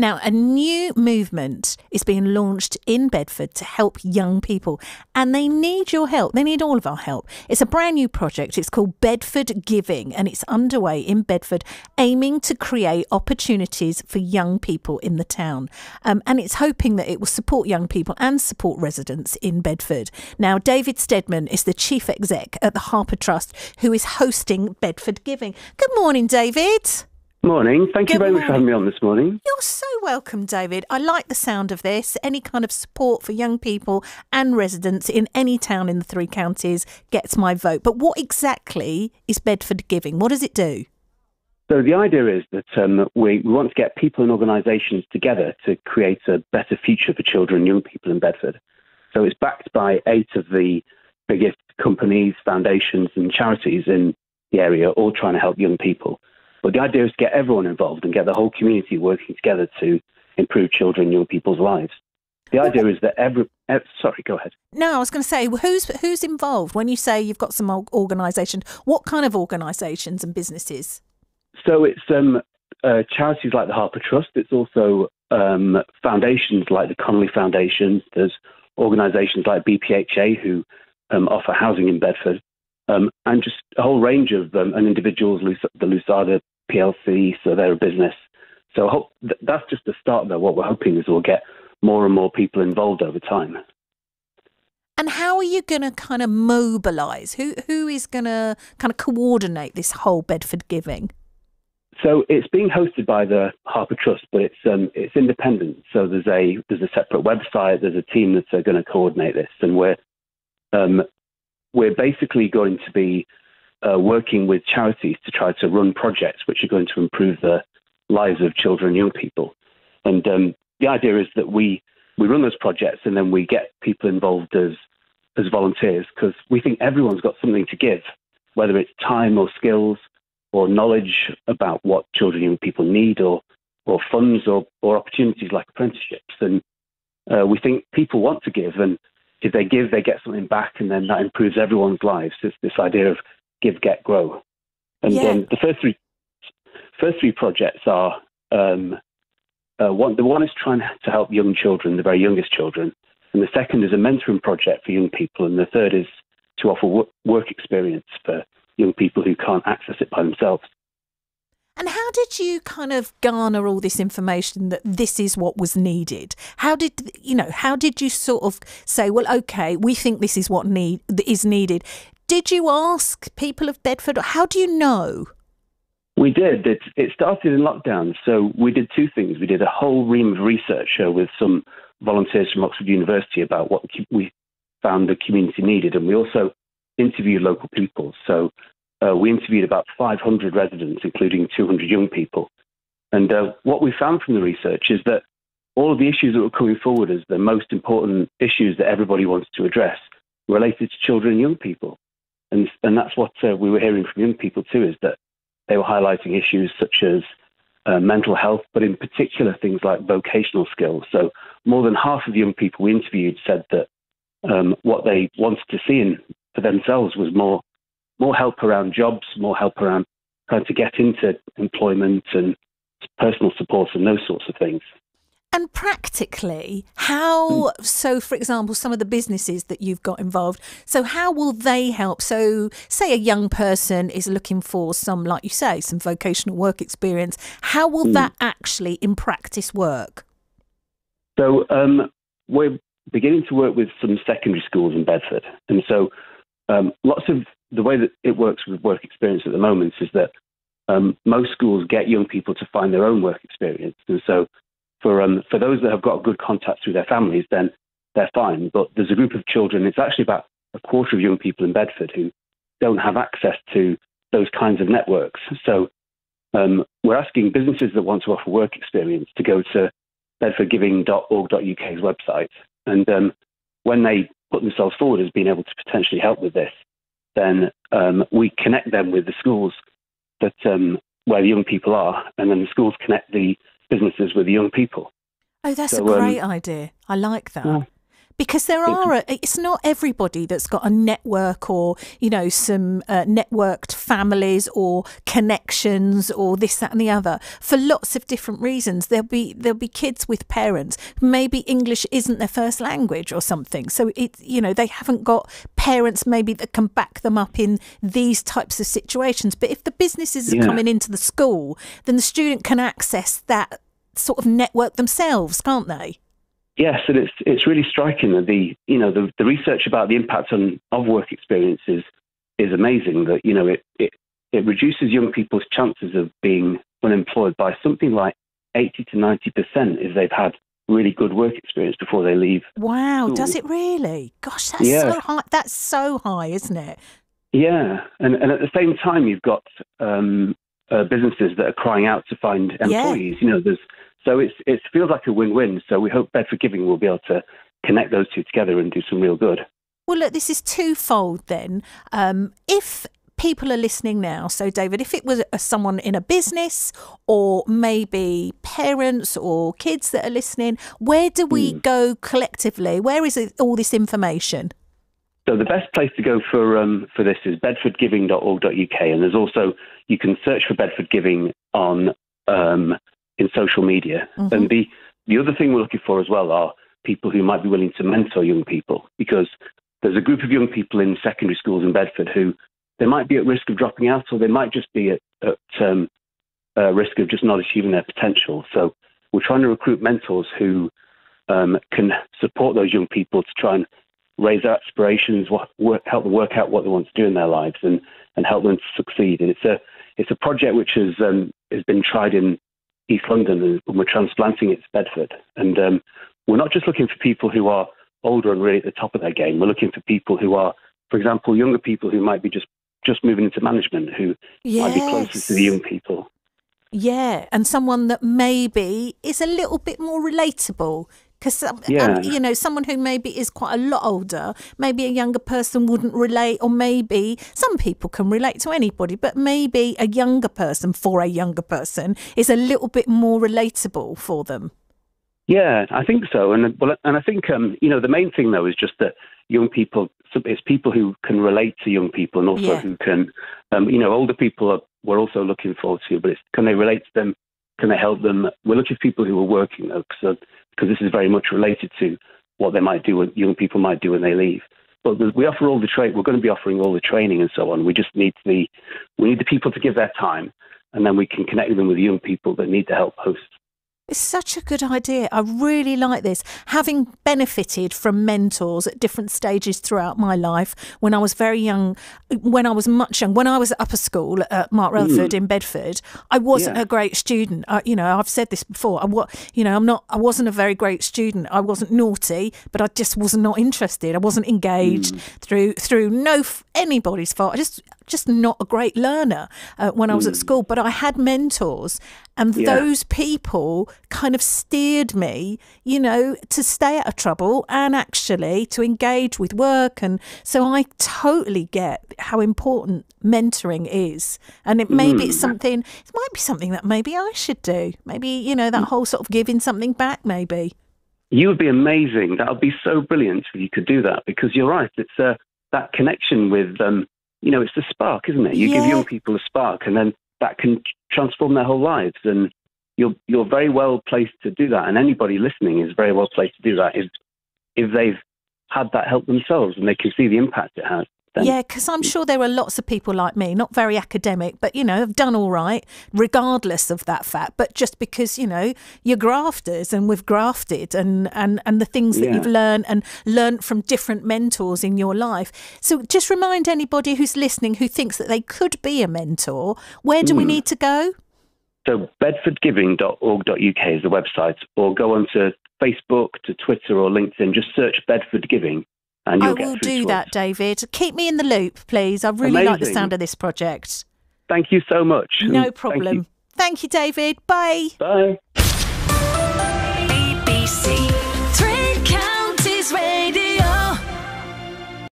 Now, a new movement is being launched in Bedford to help young people, and they need your help. They need all of our help. It's a brand new project. It's called Bedford Giving, and it's underway in Bedford, aiming to create opportunities for young people in the town. And it's hoping that it will support young people and support residents in Bedford. Now, David Steadman is the chief exec at the Harper Trust, who is hosting Bedford Giving. Good morning, David. Morning. Thank you very much for having me on this morning. You're so welcome, David. I like the sound of this. Any kind of support for young people and residents in any town in the three counties gets my vote. But what exactly is Bedford Giving? What does it do? So the idea is that we want to get people and organisations together to create a better future for children and young people in Bedford. So it's backed by 8 of the biggest companies, foundations and charities in the area, all trying to help young people. But the idea is to get everyone involved and get the whole community working together to improve children and young people's lives. The idea is that sorry, go ahead. No, I was going to say, who's involved? When you say you've got some organisations, what kind of organisations and businesses? So it's charities like the Harper Trust. It's also foundations like the Connolly Foundation. There's organisations like BPHA who offer housing in Bedford. And just a whole range of and individuals, the Lusada PLC, so they're a business. So that's just the start, though. What we're hoping is we'll get more and more people involved over time. And how are you going to kind of mobilise? Who is going to kind of coordinate this whole Bedford Giving? So it's being hosted by the Harper Trust, but it's independent. So there's a separate website. There's a team that's going to coordinate this, and we're basically going to be working with charities to try to run projects which are going to improve the lives of children and young people. And the idea is that we run those projects and then we get people involved as volunteers, because we think everyone's got something to give, whether it's time or skills or knowledge about what children and young people need, or funds or opportunities like apprenticeships. And we think people want to give, and if they give, they get something back, and then that improves everyone's lives. It's this idea of give, get, grow. And the first three projects are, the one is trying to help young children, the very youngest children, and the second is a mentoring project for young people, and the third is to offer work experience for young people who can't access it by themselves. And how did you kind of garner all this information that this is what was needed? How did you sort of say, well, OK, we think this is what is needed? Did you ask people of Bedford? Or how do you know? We did. It started in lockdown. So we did 2 things. We did a whole ream of research with some volunteers from Oxford University about what we found the community needed. And we also interviewed local people. So we interviewed about 500 residents, including 200 young people. And what we found from the research is that all of the issues that were coming forward as the most important issues that everybody wants to address related to children and young people. And that's what we were hearing from young people too, is that they were highlighting issues such as mental health, but in particular things like vocational skills. So more than half of the young people we interviewed said that what they wanted to see for themselves was more help around jobs, more help around trying to get into employment and personal support and those sorts of things. And practically, how, so for example, some of the businesses that you've got involved, so how will they help? So say a young person is looking for some, like you say, some vocational work experience. How will that actually in practice work? So we're beginning to work with some secondary schools in Bedford. And so lots of the way that it works with work experience at the moment is that most schools get young people to find their own work experience. And so for those that have got good contacts with their families, then they're fine. But there's a group of children, it's actually about a quarter of young people in Bedford who don't have access to those kinds of networks. So we're asking businesses that want to offer work experience to go to bedfordgiving.org.uk's website. And when they put themselves forward as being able to potentially help with this, then we connect them with the schools that where the young people are, and then the schools connect the businesses with the young people. Oh, that's a great idea. I like that. Because it's not everybody that's got a network or, some networked families or connections or this, that and the other for lots of different reasons. There'll be kids with parents, maybe English isn't their first language or something. So they haven't got parents maybe that can back them up in these types of situations. But if the businesses are coming into the school, then the student can access that sort of network themselves, can't they? Yes, and it's really striking that the research about the impact of work experiences is amazing. That it reduces young people's chances of being unemployed by something like 80 to 90% if they've had really good work experience before they leave. Wow, school. Does it really? Gosh, that's so high. That's so high, isn't it? Yeah, and at the same time, you've got businesses that are crying out to find employees. So it feels like a win-win. So we hope Bedford Giving will be able to connect those two together and do some real good. Well, look, this is twofold then. If people are listening now, so David, if it was someone in a business or maybe parents or kids that are listening, where do we go collectively? Where is all this information? So the best place to go for this is bedfordgiving.org.uk, and there's also, you can search for Bedford Giving on in social media. Mm-hmm. And the other thing we're looking for as well are people who might be willing to mentor young people, because there's a group of young people in secondary schools in Bedford who they might be at risk of dropping out, or they might just be at risk of just not achieving their potential. So we're trying to recruit mentors who can support those young people to try and raise their aspirations, help them work out what they want to do in their lives, and help them to succeed. And it's a project which has been tried in East London, and we're transplanting it to Bedford. And we're not just looking for people who are older and really at the top of their game. We're looking for people who are, for example, younger people who might be just moving into management, who might be closer to the young people. Yeah, and someone that maybe is a little bit more relatable. Because, someone who maybe is quite a lot older, maybe a younger person wouldn't relate, or maybe some people can relate to anybody, but maybe a younger person for a younger person is a little bit more relatable for them. Yeah, I think so. And I think, the main thing, though, is just that young people, it's people who can relate to young people, and also who can, older people we're also looking forward to, but can they relate to them? Can they help them? We're looking for people who are working, though, because this is very much related to what they might do, what young people might do when they leave. But we offer all the we're going to be offering all the training and so on. We just need we need the people to give their time, and then we can connect them with young people that need the help post. It's such a good idea. I really like this. Having benefited from mentors at different stages throughout my life, when I was very young, when I was much young, when I was at upper school at Mark Rutherford in Bedford, I wasn't a great student. I've said this before. I wasn't a very great student. I wasn't naughty, but I just was not interested. I wasn't engaged through anybody's fault. I just not a great learner when I was at school, but I had mentors, and those people kind of steered me, to stay out of trouble and actually to engage with work. And so I totally get how important mentoring is. And it might be something that maybe I should do. Maybe, that whole sort of giving something back, maybe. You would be amazing. That would be so brilliant if you could do that, because you're right. It's that connection with it's the spark, isn't it? You give young people a spark, and then that can transform their whole lives. And you're very well placed to do that. And anybody listening is very well placed to do that if they've had that help themselves and they can see the impact it has. Yeah, because I'm sure there are lots of people like me, not very academic, but, have done all right, regardless of that fact. But just because, you're grafters, and we've grafted, and the things that you've learned from different mentors in your life. So just remind anybody who's listening who thinks that they could be a mentor, where do we need to go? So bedfordgiving.org.uk is the website, or go onto Facebook, to Twitter or LinkedIn. Just search Bedford Giving. And I will do that, David. Keep me in the loop, please. I really like the sound of this project. Thank you so much. No problem. Thank you, David. Bye. Bye.